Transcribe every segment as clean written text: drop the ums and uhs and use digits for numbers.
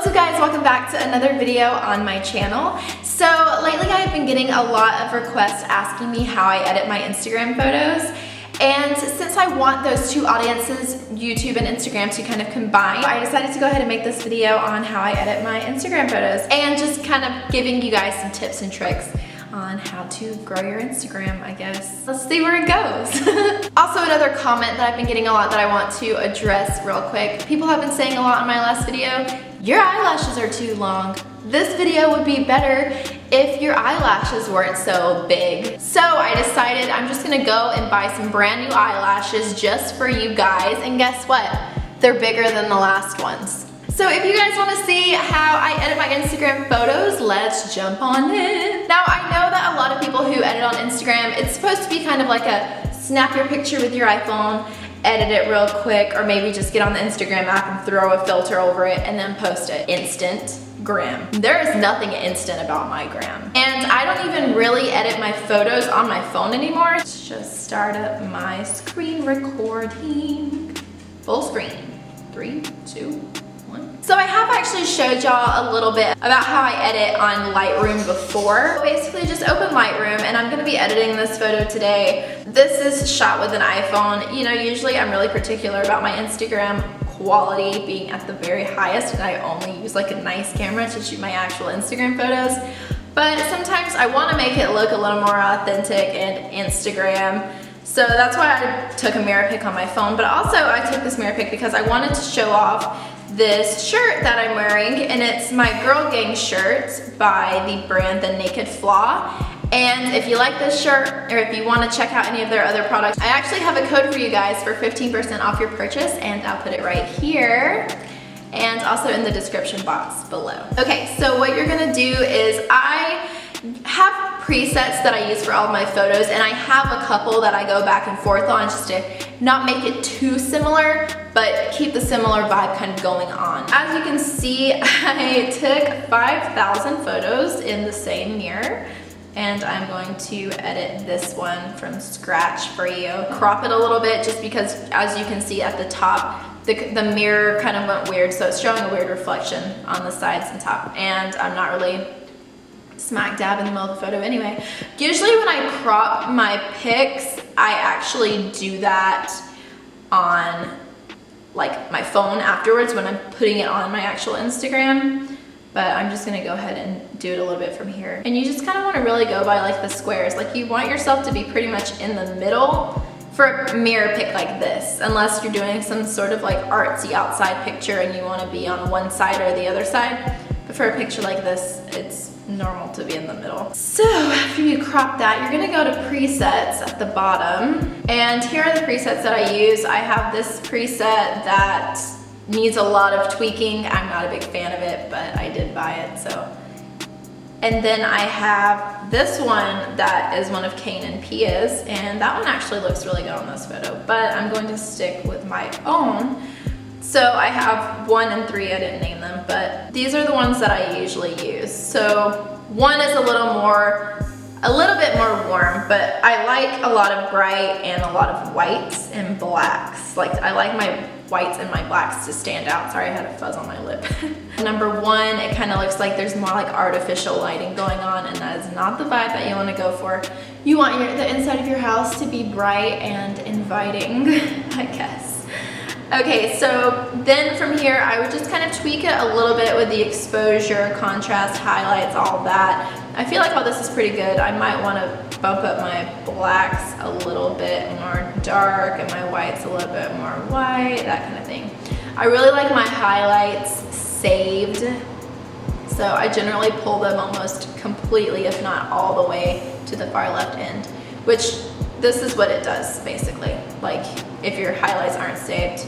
What's up guys, welcome back to another video on my channel. So lately I've been getting a lot of requests asking me how I edit my Instagram photos. And since I want those two audiences, YouTube and Instagram, to kind of combine, I decided to go ahead and make this video on how I edit my Instagram photos and just kind of giving you guys some tips and tricks on how to grow your Instagram, I guess. Let's see where it goes. Also, another comment that I've been getting a lot that I want to address real quick. People have been saying a lot in my last video, your eyelashes are too long. This video would be better if your eyelashes weren't so big. So I decided I'm just gonna go and buy some brand new eyelashes just for you guys, and guess what? They're bigger than the last ones. So if you guys want to see how I edit my Instagram photos, let's jump on in. Now I know that a lot of people who edit on Instagram, it's supposed to be kind of like a snap your picture with your iPhone, edit it real quick, or maybe just get on the Instagram app and throw a filter over it and then post it. Instant gram. There is nothing instant about my gram. And I don't even really edit my photos on my phone anymore. Let's just start up my screen recording. Full screen. 3, 2, so I have actually showed y'all a little bit about how I edit on Lightroom before. Basically just open Lightroom and I'm gonna be editing this photo today. This is shot with an iPhone. You know, usually I'm really particular about my Instagram quality being at the very highest, and I only use like a nice camera to shoot my actual Instagram photos. But sometimes I wanna make it look a little more authentic and Instagram. So that's why I took a mirror pic on my phone, but also I took this mirror pic because I wanted to show off this shirt that I'm wearing, and it's my Girl Gang shirt by the brand The Naked Flaw. And if you like this shirt, or if you want to check out any of their other products, I actually have a code for you guys for 15% off your purchase, and I'll put it right here and also in the description box below. Okay, so what you're gonna do is I have presets that I use for all of my photos, and I have a couple that I go back and forth on just to not make it too similar, but keep the similar vibe kind of going on. As you can see, I took 5,000 photos in the same mirror, and I'm going to edit this one from scratch for you. Crop it a little bit just because, as you can see at the top, the mirror kind of went weird, so it's showing a weird reflection on the sides and top, and I'm not really smack dab in the middle of the photo anyway. Usually when I crop my pics, I actually do that on like my phone afterwards when I'm putting it on my actual Instagram, but I'm just gonna go ahead and do it a little bit from here. And you just kind of want to really go by like the squares. Like you want yourself to be pretty much in the middle for a mirror pic like this, unless you're doing some sort of like artsy outside picture and you want to be on one side or the other side. But for a picture like this, it's normal to be in the middle. So after you crop that, you're gonna go to presets at the bottom, and here are the presets that I use. I have this preset that needs a lot of tweaking. I'm not a big fan of it, but I did buy it, so. And then I have this one that is one of Kane and Pia's, and that one actually looks really good on this photo, but I'm going to stick with my own. So I have 1 and 3, I didn't name them, but these are the ones that I usually use. So 1 is a little bit more warm, but I like a lot of bright and a lot of whites and blacks. Like I like my whites and my blacks to stand out. Sorry, I had a fuzz on my lip. Number 1, it kind of looks like there's more like artificial lighting going on, and that is not the vibe that you want to go for. You want the inside of your house to be bright and inviting, I guess. Okay, so then from here, I would just kind of tweak it a little bit with the exposure, contrast, highlights, all that. I feel like all this is pretty good. I might want to bump up my blacks a little bit more dark and my whites a little bit more white, that kind of thing. I really like my highlights saved, so I generally pull them almost completely, if not all the way to the far left end, which this is what it does basically, like if your highlights aren't saved.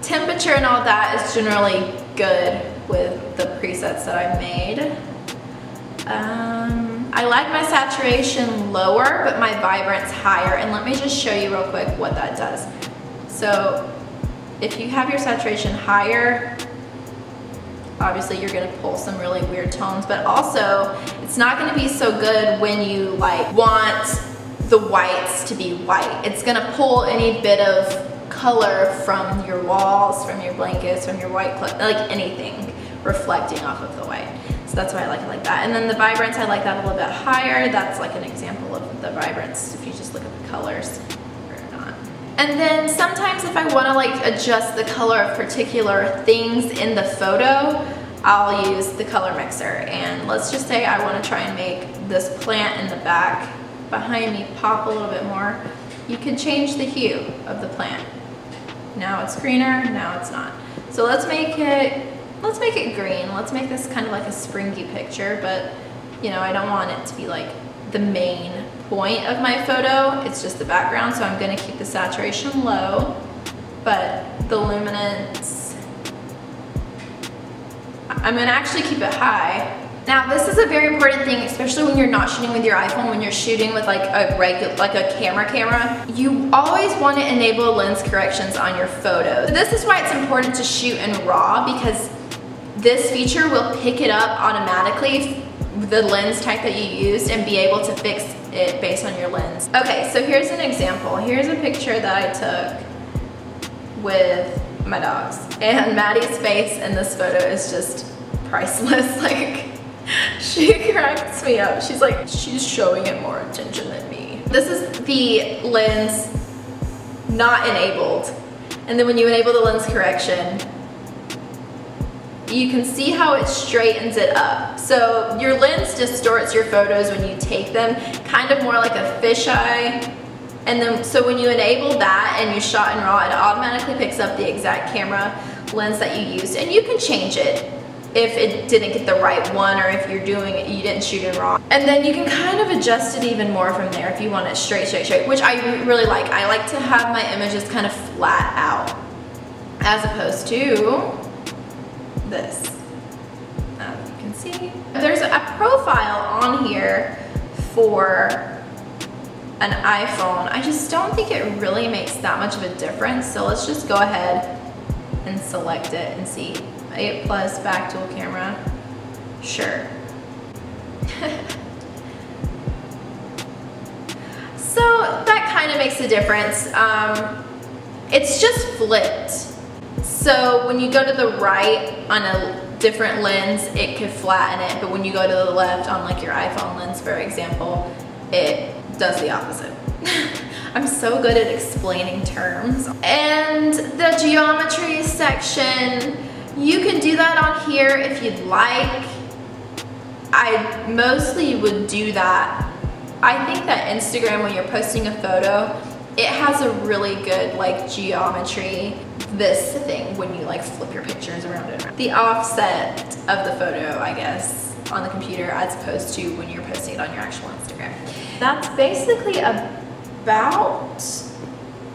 Temperature and all that is generally good with the presets that I made. I like my saturation lower, but my vibrance higher, and let me just show you real quick what that does. So if you have your saturation higher, obviously you're gonna pull some really weird tones, but also it's not gonna be so good when you like want the whites to be white. It's gonna pull any bit of color from your walls, from your blankets, from your white clothes, like anything. reflecting off of the white. So that's why I like it like that. And then the vibrance, I like that a little bit higher. That's like an example of the vibrance if you just look at the colors or not. And then sometimes if I want to like adjust the color of particular things in the photo, I'll use the color mixer. And let's just say I want to try and make this plant in the back behind me pop a little bit more. You can change the hue of the plant. Now it's greener, now it's not. So let's make it green. Let's make this kind of like a springy picture, but you know, I don't want it to be like the main point of my photo. It's just the background, so I'm gonna keep the saturation low, but the luminance, I'm gonna actually keep it high. Now this is a very important thing, especially when you're not shooting with your iPhone, when you're shooting with like a camera. You always want to enable lens corrections on your photos. So this is why it's important to shoot in RAW, because this feature will pick it up automatically, the lens type that you used, and be able to fix it based on your lens. Okay, so here's an example. Here's a picture that I took with my dogs, and Maddie's face in this photo is just priceless. Like, she cracks me up. She's like, she's showing it more attention than me. This is the lens not enabled. And then when you enable the lens correction, you can see how it straightens it up. So your lens distorts your photos when you take them, kind of more like a fisheye. And then, so when you enable that and you shot in RAW, it automatically picks up the exact camera lens that you used. And you can change it if it didn't get the right one, or if you're doing it, you didn't shoot in RAW. And then you can kind of adjust it even more from there if you want it straight, which I really like. I like to have my images kind of flat out, as opposed to this. You can see there's a profile on here for an iPhone. I just don't think it really makes that much of a difference. So let's just go ahead and select it and see. 8+ back tool camera, sure. So that kind of makes a difference. It's just flipped. So when you go to the right on a different lens, it could flatten it, but when you go to the left on like your iPhone lens, for example, it does the opposite. I'm so good at explaining terms. And the geometry section, you can do that on here if you'd like. I mostly would do that. I think that Instagram, when you're posting a photo, it has a really good like geometry, this thing, when you like flip your pictures around and around. The offset of the photo, I guess, on the computer as opposed to when you're posting it on your actual Instagram. That's basically about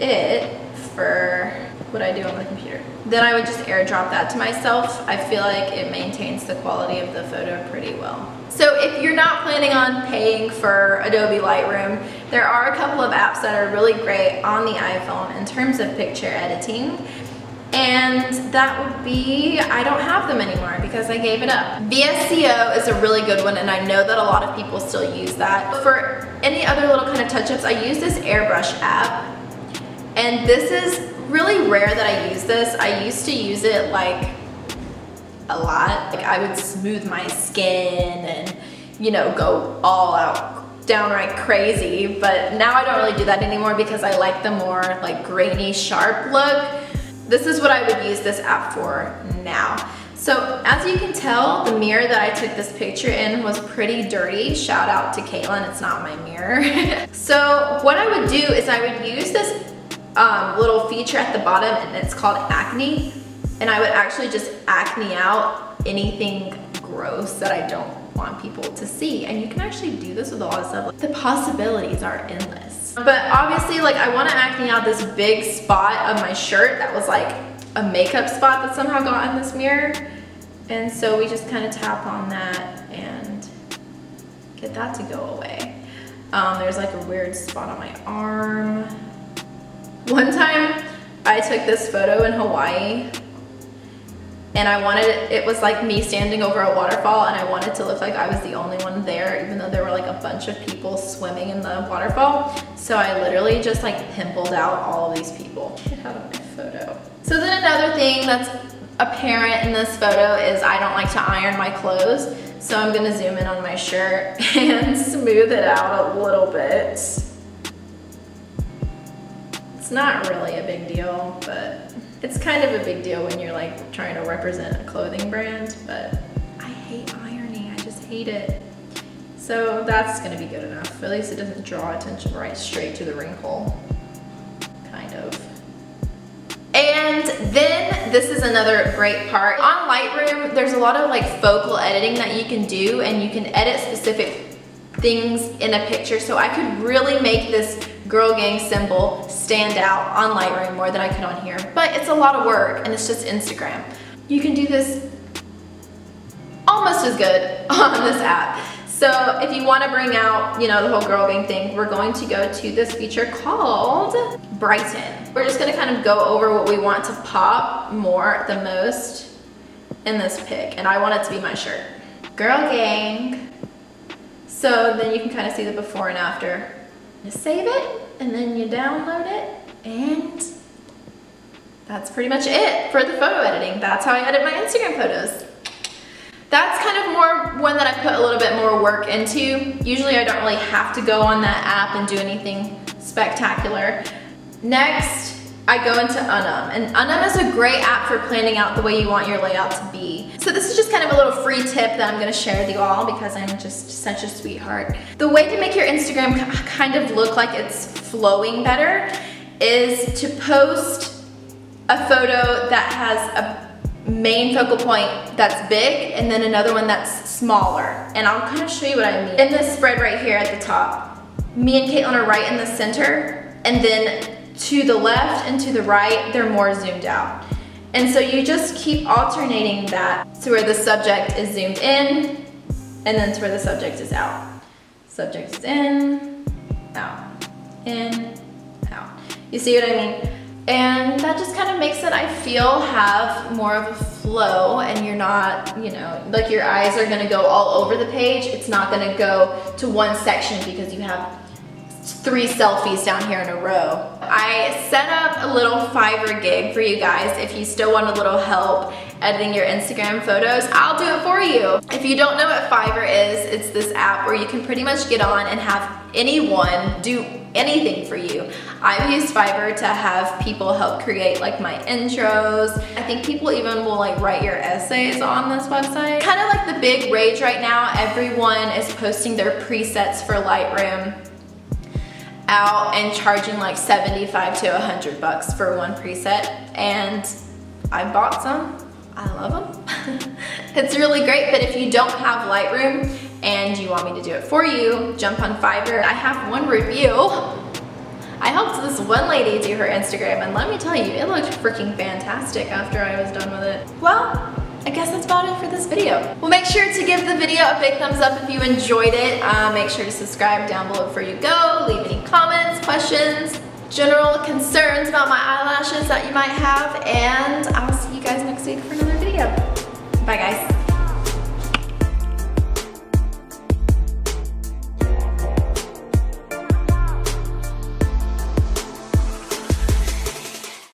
it for what I do on the computer. Then I would just airdrop that to myself. I feel like it maintains the quality of the photo pretty well. So if you're not planning on paying for Adobe Lightroom, there are a couple of apps that are really great on the iPhone in terms of picture editing. And that would be, I don't have them anymore because I gave it up. VSCO is a really good one, and I know that a lot of people still use that. For any other little kind of touch-ups, I use this Airbrush app. And this is really rare that I use this. I used to use it like a lot. Like I would smooth my skin and, you know, go all out, downright crazy. But now I don't really do that anymore because I like the more like grainy, sharp look. This is what I would use this app for now. So as you can tell, the mirror that I took this picture in was pretty dirty. Shout out to Caitlin, it's not my mirror. So what I would do is I would use this little feature at the bottom, and it's called acne, and I would actually just acne out anything gross that I don't want people to see. And you can actually do this with a lot of stuff. The possibilities are endless. But obviously, like, I want to acne out this big spot of my shirt that was like a makeup spot that somehow got in this mirror, and so we just kind of tap on that and get that to go away. There's like a weird spot on my arm. One time I took this photo in Hawaii, and I wanted it was like me standing over a waterfall, and I wanted to look like I was the only one there, even though there were like a bunch of people swimming in the waterfall. So I literally just like pimpled out all of these people. Get out of my photo. So then another thing that's apparent in this photo is I don't like to iron my clothes. So I'm gonna zoom in on my shirt and smooth it out a little bit. It's not really a big deal, but it's kind of a big deal when you're like trying to represent a clothing brand, but I hate ironing, I just hate it. So that's gonna be good enough. At least it doesn't draw attention right straight to the wrinkle, kind of. And then this is another great part. On Lightroom, there's a lot of like focal editing that you can do, and you can edit specific things in a picture. So I could really make this girl gang symbol stand out on Lightroom more than I could on here. But it's a lot of work and it's just Instagram. You can do this almost as good on this app. So if you want to bring out, you know, the whole girl gang thing, we're going to go to this feature called Brighten. We're just going to kind of go over what we want to pop more, the most in this pic. And I want it to be my shirt. Girl gang. So then you can kind of see the before and after. You save it and then you download it, and that's pretty much it for the photo editing. That's how I edit my Instagram photos. That's kind of more one that I put a little bit more work into. Usually I don't really have to go on that app and do anything spectacular. Next, I go into UNUM, and UNUM is a great app for planning out the way you want your layout to be. So this is just kind of a little free tip that I'm gonna share with you all because I'm just such a sweetheart. The way to make your Instagram kind of look like it's flowing better is to post a photo that has a main focal point that's big and then another one that's smaller. And I'll kind of show you what I mean. In this spread right here at the top, me and Caitlin are right in the center, and then to the left and to the right, they're more zoomed out. And so you just keep alternating that to where the subject is zoomed in, and then to where the subject is out. Subject is in, out, out. You see what I mean? And that just kind of makes it, I feel, have more of a flow, and you're not, you know, like your eyes are gonna go all over the page. It's not gonna go to one section because you have 3 selfies down here in a row. I set up a little FIVERR gig for you guys. If you still want a little help editing your Instagram photos, I'll do it for you. If you don't know what FIVERR is, it's this app where you can pretty much get on and have anyone do anything for you. I've used FIVERR to have people help create like my intros. I think people even will like write your essays on this website. Kind of like the big rage right now, everyone is posting their presets for Lightroom out and charging like 75 to 100 bucks for one preset, and I bought some. I love them. It's really great, but if you don't have Lightroom and you want me to do it for you, jump on FIVERR. I have one review. I helped this one lady do her Instagram, and let me tell you, it looked freaking fantastic after I was done with it. Well, I guess that's about it for this video. Well, make sure to give the video a big thumbs up if you enjoyed it. Make sure to subscribe down below before you go. Leave any comments, questions, general concerns about my eyelashes that you might have, and I'll see you guys next week for another video. Bye guys.